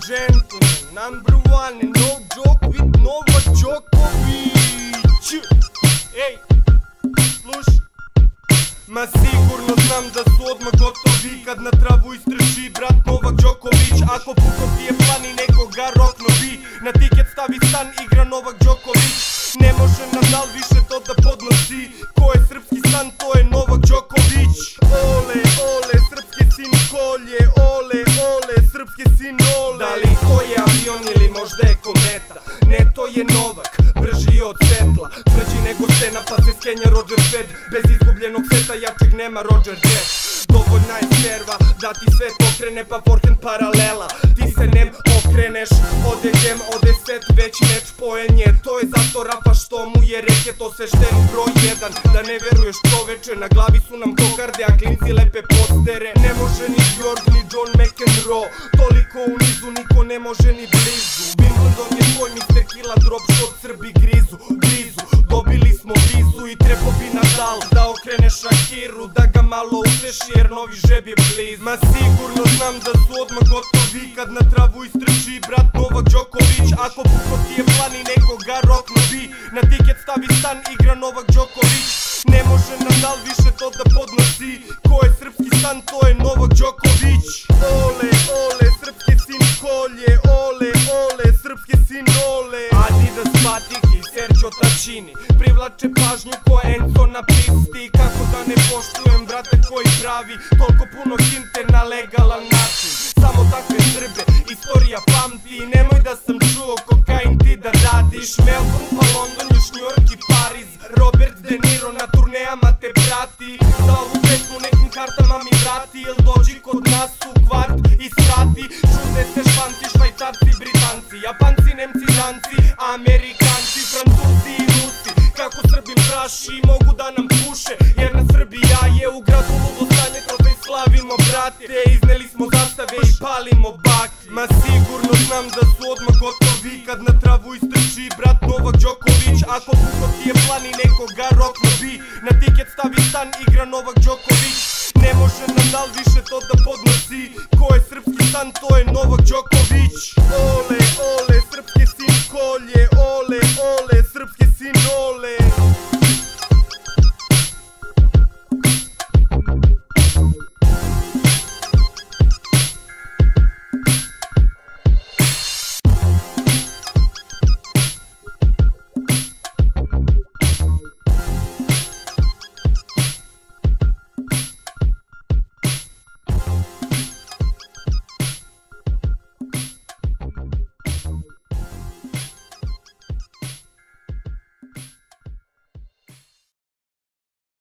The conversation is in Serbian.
gentlemen, number one, no joke with Novak Đoković. Ej, slušaj. Ma sigurno znam da su odmah gotovi kad na travu istrči brat Novak Đoković. Ako puko ti je plan i nekoga rokno bi, na tiket stavi stan, igra Novak Đoković. Ne može Nadal više to da podnosi, ko je srpski san, to je Novak Đoković. Ole, ole, srpski sin kolje, ole, ole, srpski sin ole. Da li to je avion ili možda je kometa? Ne, to je Novak, brži od svetla, tvrđi nego Sena, pa se skenja Roger Fed. Bez izgubljenog seta jačeg nema Roger Jet. Dovoljna je serva da ti svet okrene, pa forehand paralela. Ti se nem okreneš, ode gem, ode set, već meč poenje. To je zato Rafa što mu je reket, osvešten broj 1. Da ne veruješ čoveče, na glavi su nam kokarde, a klinci lepe postere. Ne može ni Bjork ni John McEnroe, toliko u nizu niko ne može ni blizu. Wimbledon je tvoj Mr. Killa, drop shot, Srbi grizu, grizu. Dobili smo vizu i trebao bi Nadal da okrene Shakiru, da ga malo uteši jer novi žeb je blizu. Ma sigurno znam da su odmah gotovi kad na travu istrči brat Novak Đoković. Ako puko ti je plan i nekoga rokno bi, na tiket stavi stan, igra Novak Đoković. Ne može Nadal više to da podnosi, ko je srpski san, to je Novak Đoković. Ole, ole, srpski sin kolje, ole, ole, srpski sin ole. Adidas patiki, Sergio Tacchini privlače pažnju ko Enzo na pisti. Kako da ne poštujem brate koji pravi toliko puno hinte na legalan način. Samo takve Srbe istorija pamti, nemoj da sam čuo kokain ti da radiš. Melbourne pa London, još New York i Pariz, Robert De Niro na turnejama te prati. Za ovu pesmu nekim kartama mi vrati, jel dođi kod nas u kvart i srati. Čude se Španci, Švajcarci, Britanci, Japanci, Nemci, Danci, Amerikanci, Francuzi i Rusi. Kako Srbim praši mogu da nam puše, jer na Srbija je u gradu ludo stanje, trofej slavimo brate. Izneli smo zastave i palimo baki. Ma sigurno znam da su odmah gotovi kad na travu istrči brat Novak Đoković. Ako puko ti je plan i nekoga rokno bi, na tiket stavi stan, igra Novak Đoković. Ne može Nadal više to da podnosi, ko je srpski san, to je Novak Đoković.